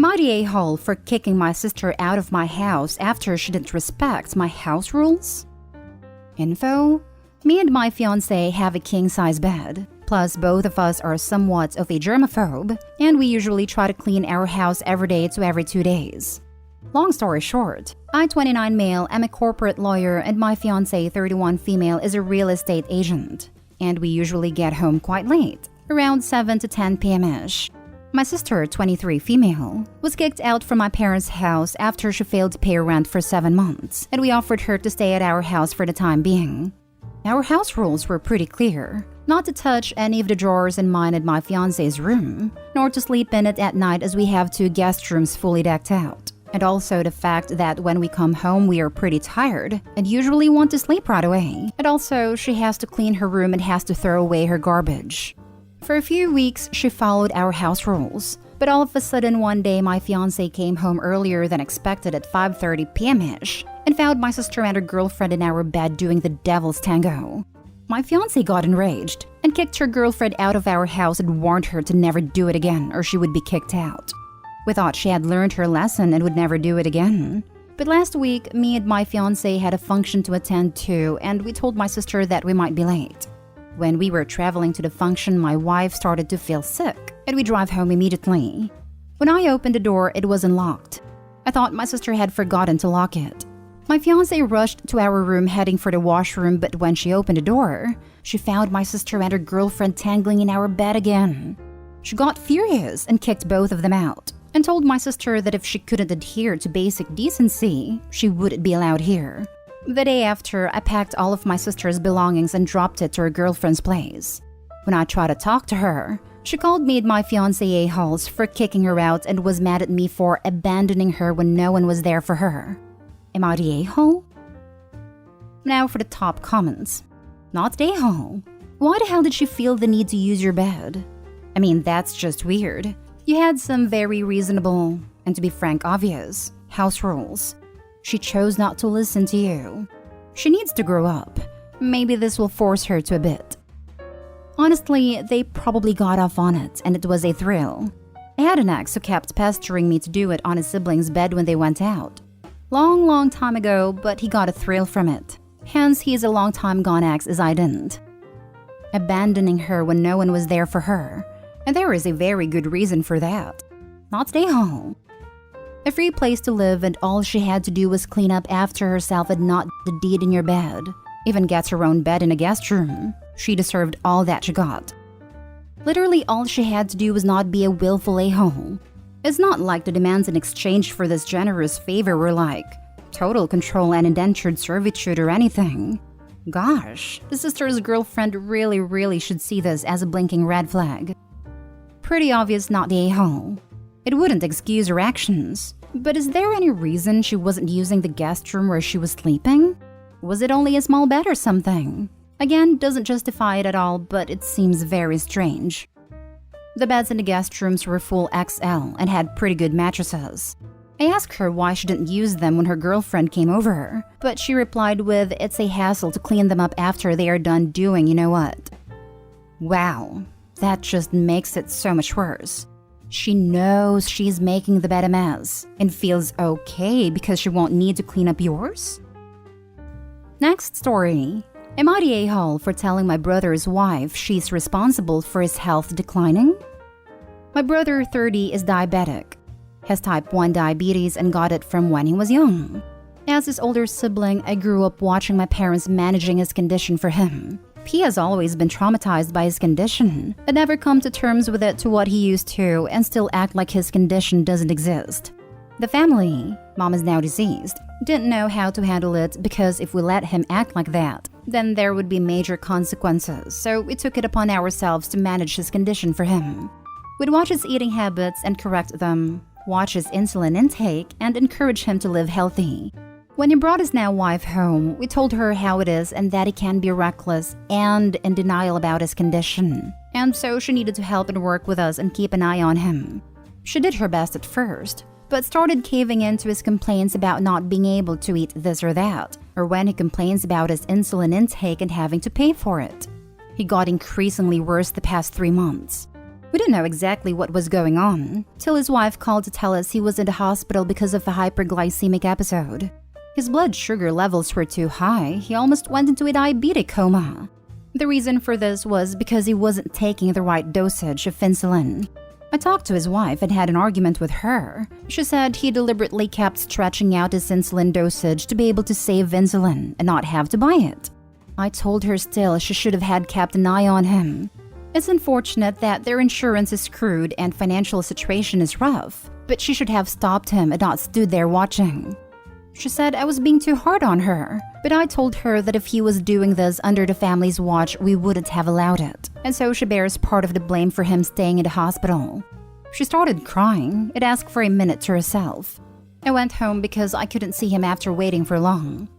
Am I the a-hole for kicking my sister out of my house after she didn't respect my house rules? Info: me and my fiancé have a king-size bed. Plus, both of us are somewhat of a germaphobe, and we usually try to clean our house every day to every 2 days. Long story short, I, 29 male, am a corporate lawyer, and my fiancé, 31 female, is a real estate agent. And we usually get home quite late, around 7 to 10 p.m.-ish. My sister, 23 female, was kicked out from my parents' house after she failed to pay rent for 7 months, and we offered her to stay at our house for the time being. Our house rules were pretty clear: not to touch any of the drawers in mine and my fiancé's room, nor to sleep in it at night as we have 2 guest rooms fully decked out. And also the fact that when we come home we are pretty tired and usually want to sleep right away. And also she has to clean her room and has to throw away her garbage. For a few weeks she followed our house rules, but all of a sudden one day my fiancé came home earlier than expected at 5:30 p.m.-ish and found my sister and her girlfriend in our bed doing the devil's tango. My fiancé got enraged and kicked her girlfriend out of our house and warned her to never do it again or she would be kicked out. We thought she had learned her lesson and would never do it again. But last week, me and my fiancé had a function to attend to, and we told my sister that we might be late. When we were traveling to the function, my wife started to feel sick, and we drove home immediately. When I opened the door, it was unlocked. I thought my sister had forgotten to lock it. My fiancé rushed to our room heading for the washroom, but when she opened the door, she found my sister and her girlfriend tangling in our bed again. She got furious and kicked both of them out, and told my sister that if she couldn't adhere to basic decency, she wouldn't be allowed here. The day after, I packed all of my sister's belongings and dropped it to her girlfriend's place. When I tried to talk to her, she called me and my fiancé a-holes for kicking her out and was mad at me for abandoning her when no one was there for her. Am I the a-hole? Now for the top comments. Not the a-hole. Why the hell did she feel the need to use your bed? I mean, that's just weird. You had some very reasonable, and to be frank, obvious, house rules. She chose not to listen to you. She needs to grow up. Maybe this will force her to a bit. Honestly, they probably got off on it, and it was a thrill. I had an ex who kept pestering me to do it on his sibling's bed when they went out. Long time ago, but he got a thrill from it. Hence, he's a long time gone ex as I didn't. Abandoning her when no one was there for her. And there is a very good reason for that. Not stay home. A free place to live, and all she had to do was clean up after herself and not the deed in your bed. Even gets her own bed in a guest room. She deserved all that she got. Literally all she had to do was not be a willful a-hole. It's not like the demands in exchange for this generous favor were like total control and indentured servitude or anything. Gosh, the sister's girlfriend really should see this as a blinking red flag. Pretty obvious not the a-hole. It wouldn't excuse her actions, but is there any reason she wasn't using the guest room where she was sleeping? Was it only a small bed or something? Again, doesn't justify it at all, but it seems very strange. The beds in the guest rooms were full XL and had pretty good mattresses. I asked her why she didn't use them when her girlfriend came over, but she replied with, it's a hassle to clean them up after they are done doing you know what. Wow. That just makes it so much worse. She knows she's making the bed a mess and feels okay because she won't need to clean up yours? Next story. Am I the a-hole for telling my brother's wife she's responsible for his health declining? My brother, 30, is diabetic. Has type 1 diabetes and got it from when he was young. As his older sibling, I grew up watching my parents managing his condition for him. He has always been traumatized by his condition, but never come to terms with it to what he used to and still act like his condition doesn't exist. The family, mom is now deceased, didn't know how to handle it because if we let him act like that, then there would be major consequences, so we took it upon ourselves to manage his condition for him. We'd watch his eating habits and correct them, watch his insulin intake, and encourage him to live healthy. When he brought his now wife home, we told her how it is and that he can be reckless and in denial about his condition. And so she needed to help and work with us and keep an eye on him. She did her best at first, but started caving in to his complaints about not being able to eat this or that, or when he complains about his insulin intake and having to pay for it. He got increasingly worse the past 3 months. We didn't know exactly what was going on, till his wife called to tell us he was in the hospital because of a hyperglycemic episode. His blood sugar levels were too high, he almost went into a diabetic coma. The reason for this was because he wasn't taking the right dosage of insulin. I talked to his wife and had an argument with her. She said he deliberately kept stretching out his insulin dosage to be able to save insulin and not have to buy it. I told her still she should have had kept an eye on him. It's unfortunate that their insurance is screwed and financial situation is rough, but she should have stopped him and not stood there watching. She said I was being too hard on her, but I told her that if he was doing this under the family's watch, we wouldn't have allowed it, and so she bears part of the blame for him staying in the hospital. She started crying and asked for a minute to herself. I went home because I couldn't see him after waiting for long.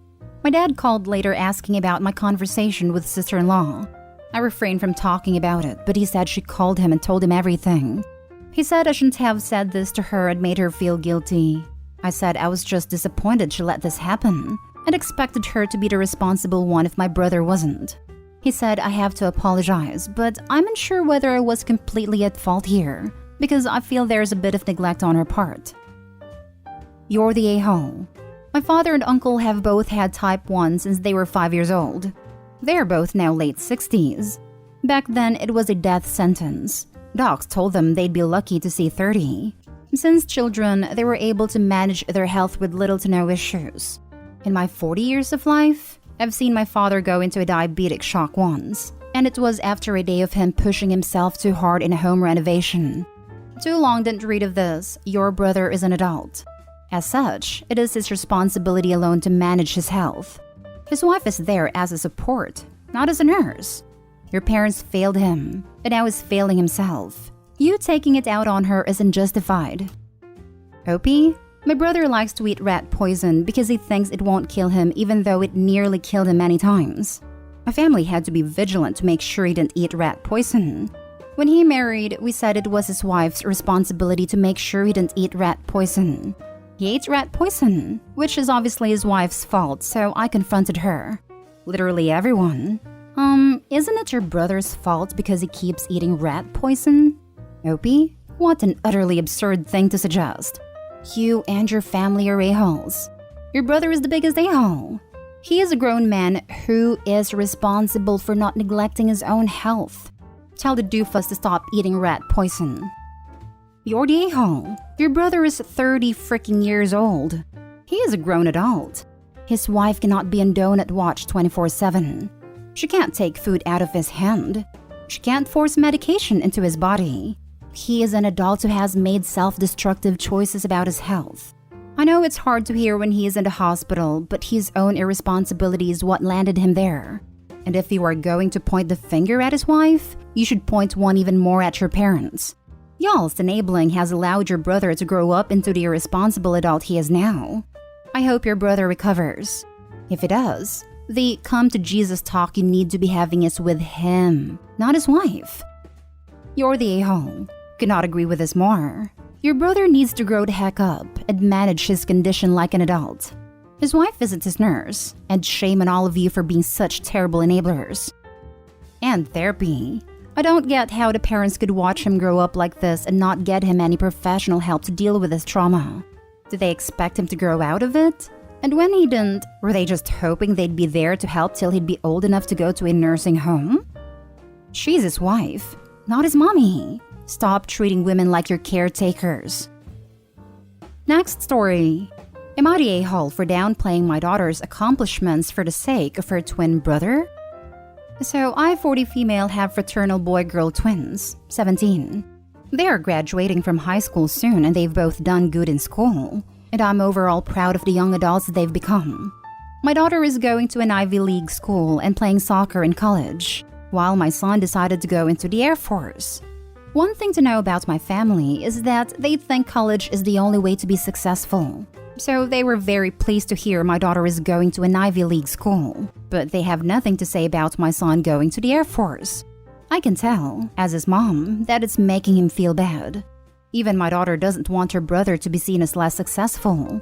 My dad called later asking about my conversation with sister-in-law. I refrained from talking about it, but he said she called him and told him everything. He said I shouldn't have said this to her and made her feel guilty. I said I was just disappointed she let this happen and expected her to be the responsible one if my brother wasn't. He said I have to apologize, but I'm unsure whether I was completely at fault here because I feel there's a bit of neglect on her part. You're the a-hole. My father and uncle have both had type 1 since they were 5 years old. They're both now late 60s. Back then, it was a death sentence. Docs told them they'd be lucky to see 30. Since children, they were able to manage their health with little to no issues. In my 40 years of life, I've seen my father go into a diabetic shock once, and it was after a day of him pushing himself too hard in a home renovation. Too long didn't read of this. Your brother is an adult. As such, it is his responsibility alone to manage his health. His wife is there as a support, not as a nurse. Your parents failed him, and now he's failing himself. You taking it out on her isn't justified. Opie, my brother likes to eat rat poison because he thinks it won't kill him even though it nearly killed him many times. My family had to be vigilant to make sure he didn't eat rat poison. When he married, we said it was his wife's responsibility to make sure he didn't eat rat poison. He ate rat poison, which is obviously his wife's fault, so I confronted her. Literally everyone. Isn't it your brother's fault because he keeps eating rat poison? Opie, what an utterly absurd thing to suggest. You and your family are a-holes. Your brother is the biggest a-hole. He is a grown man who is responsible for not neglecting his own health. Tell the doofus to stop eating rat poison. You're the a-hole. Your brother is 30 freaking years old. He is a grown adult. His wife cannot be on donut watch 24/7. She can't take food out of his hand. She can't force medication into his body. He is an adult who has made self-destructive choices about his health. I know it's hard to hear when he is in the hospital, but his own irresponsibility is what landed him there. And if you are going to point the finger at his wife, you should point one even more at your parents. Y'all's enabling has allowed your brother to grow up into the irresponsible adult he is now. I hope your brother recovers. If he does, the come to Jesus talk you need to be having is with him, not his wife. You're the a-hole. Could not agree with this more. Your brother needs to grow the heck up and manage his condition like an adult. His wife isn't his nurse, and shame on all of you for being such terrible enablers. And therapy. I don't get how the parents could watch him grow up like this and not get him any professional help to deal with his trauma. Did they expect him to grow out of it? And when he didn't, were they just hoping they'd be there to help till he'd be old enough to go to a nursing home? She's his wife, not his mommy. Stop treating women like your caretakers. Next story. Am I the a-hole for downplaying my daughter's accomplishments for the sake of her twin brother? So I, 40 female, have fraternal boy-girl twins, 17. They are graduating from high school soon and they've both done good in school. And I'm overall proud of the young adults they've become. My daughter is going to an Ivy League school and playing soccer in college, while my son decided to go into the Air Force. One thing to know about my family is that they think college is the only way to be successful. So they were very pleased to hear my daughter is going to an Ivy League school, but they have nothing to say about my son going to the Air Force. I can tell, as his mom, that it's making him feel bad. Even my daughter doesn't want her brother to be seen as less successful.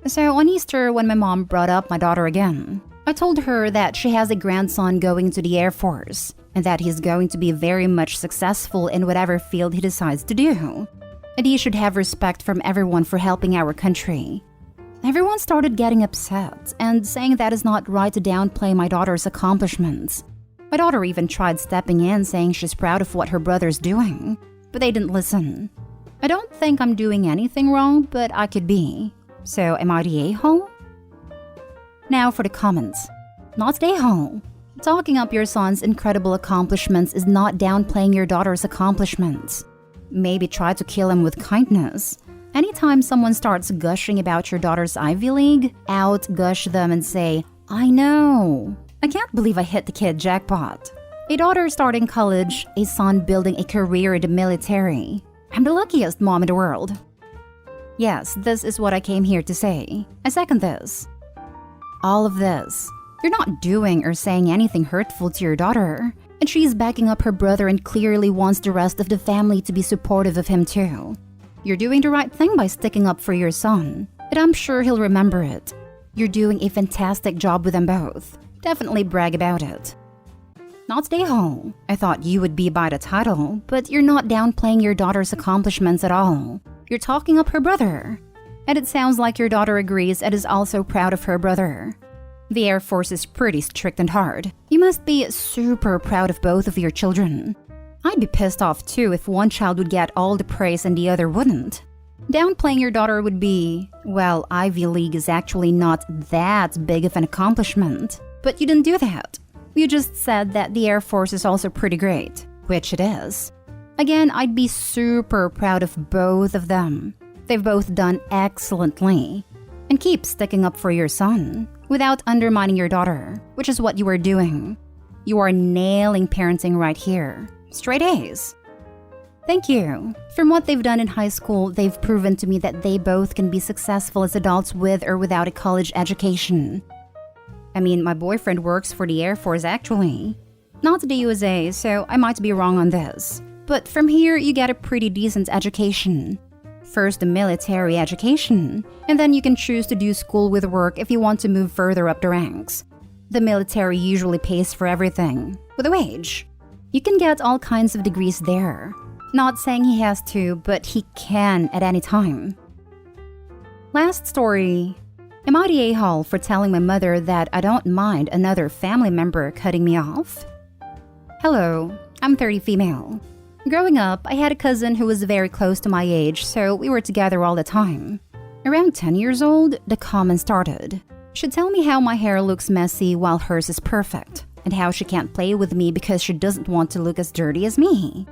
So on Easter, when my mom brought up my daughter again, I told her that she has a grandson going to the Air Force and that he's going to be very much successful in whatever field he decides to do. And he should have respect from everyone for helping our country. Everyone started getting upset and saying that it's not right to downplay my daughter's accomplishments. My daughter even tried stepping in saying she's proud of what her brother's doing, but they didn't listen. I don't think I'm doing anything wrong, but I could be. So am I the a-hole? Now for the comments. Not the a-hole. Talking up your son's incredible accomplishments is not downplaying your daughter's accomplishments. Maybe try to kill him with kindness. Anytime someone starts gushing about your daughter's Ivy League, out-gush them and say, I know. I can't believe I hit the kid jackpot. A daughter starting college, a son building a career in the military. I'm the luckiest mom in the world. Yes, this is what I came here to say. I second this. All of this. You're not doing or saying anything hurtful to your daughter, and she's backing up her brother and clearly wants the rest of the family to be supportive of him too. You're doing the right thing by sticking up for your son, and I'm sure he'll remember it. You're doing a fantastic job with them both. Definitely brag about it. Not stay home. I thought you would be by the title, but you're not downplaying your daughter's accomplishments at all. You're talking up her brother. And it sounds like your daughter agrees and is also proud of her brother. The Air Force is pretty strict and hard. You must be super proud of both of your children. I'd be pissed off too if one child would get all the praise and the other wouldn't. Downplaying your daughter would be, well, Ivy League is actually not that big of an accomplishment. But you didn't do that. You just said that the Air Force is also pretty great, which it is. Again, I'd be super proud of both of them. They've both done excellently. And keep sticking up for your son without undermining your daughter, which is what you are doing. You are nailing parenting right here. Straight A's. Thank you. From what they've done in high school, they've proven to me that they both can be successful as adults with or without a college education. I mean, my boyfriend works for the Air Force actually. Not the USA, so I might be wrong on this. But from here, you get a pretty decent education. First the military education, and then you can choose to do school with work if you want to move further up the ranks. The military usually pays for everything, with a wage. You can get all kinds of degrees there. Not saying he has to, but he can at any time. Last story. Am I the a-hole for telling my mother that I don't mind another family member cutting me off? Hello, I'm 30 female. Growing up, I had a cousin who was very close to my age, so we were together all the time. Around 10 years old, the comment started. She'd tell me how my hair looks messy while hers is perfect, and how she can't play with me because she doesn't want to look as dirty as me.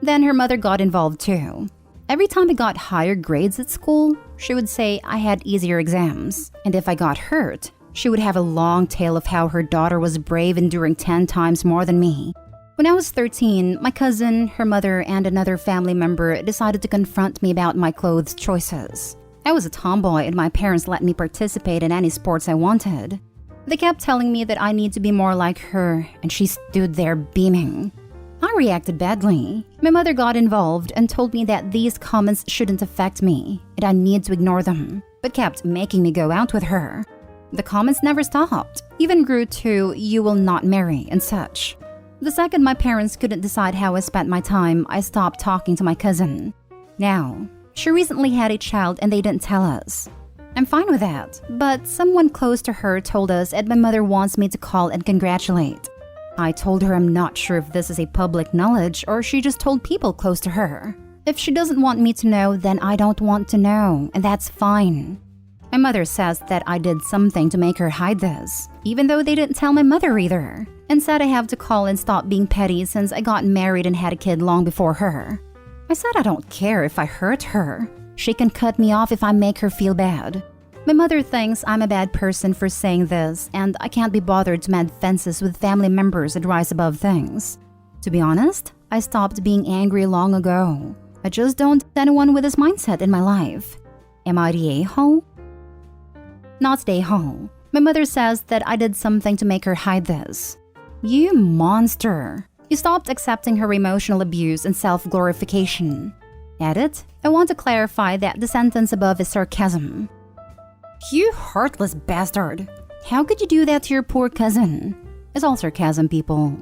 Then her mother got involved too. Every time I got higher grades at school, she would say I had easier exams, and if I got hurt, she would have a long tale of how her daughter was brave, enduring 10 times more than me. When I was 13, my cousin, her mother, and another family member decided to confront me about my clothes choices. I was a tomboy and my parents let me participate in any sports I wanted. They kept telling me that I need to be more like her, and she stood there beaming. I reacted badly. My mother got involved and told me that these comments shouldn't affect me, and I need to ignore them, but kept making me go out with her. The comments never stopped, even grew to "you will not marry" and such. The second my parents couldn't decide how I spent my time, I stopped talking to my cousin. Now, she recently had a child and they didn't tell us. I'm fine with that, but someone close to her told us and my mother wants me to call and congratulate. I told her I'm not sure if this is a public knowledge or she just told people close to her. If she doesn't want me to know, then I don't want to know, and that's fine. My mother says that I did something to make her hide this, even though they didn't tell my mother either, and said I have to call and stop being petty since I got married and had a kid long before her. I said I don't care if I hurt her. She can cut me off if I make her feel bad. My mother thinks I'm a bad person for saying this, and I can't be bothered to mend fences with family members and rise above things. To be honest, I stopped being angry long ago. I just don't want anyone with this mindset in my life. Am I the a-hole? Not the a-hole. My mother says that I did something to make her hide this. You monster. You stopped accepting her emotional abuse and self-glorification. Edit, I want to clarify that the sentence above is sarcasm. You heartless bastard. How could you do that to your poor cousin? It's all sarcasm, people.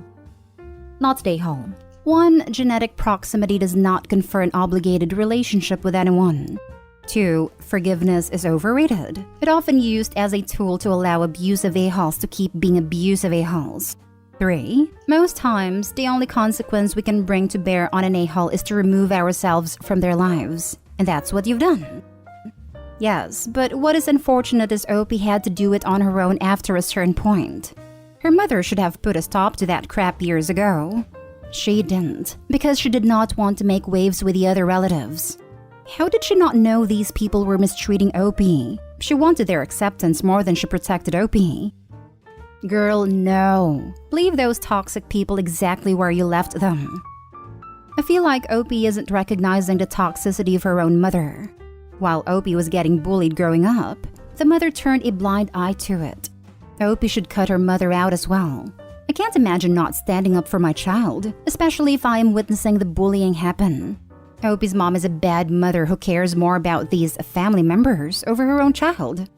Not stay home. 1. Genetic proximity does not confer an obligated relationship with anyone. 2. Forgiveness is overrated. It often used as a tool to allow abusive a-holes to keep being abusive a-holes. 3. Most times, the only consequence we can bring to bear on an a-hole is to remove ourselves from their lives. And that's what you've done. Yes, but what is unfortunate is Opie had to do it on her own after a certain point. Her mother should have put a stop to that crap years ago. She didn't, because she did not want to make waves with the other relatives. How did she not know these people were mistreating Opie? She wanted their acceptance more than she protected Opie. Girl, no. Leave those toxic people exactly where you left them. I feel like Opie isn't recognizing the toxicity of her own mother. While Opie was getting bullied growing up, the mother turned a blind eye to it. Opie should cut her mother out as well. I can't imagine not standing up for my child, especially if I am witnessing the bullying happen. Opie's mom is a bad mother who cares more about these family members over her own child.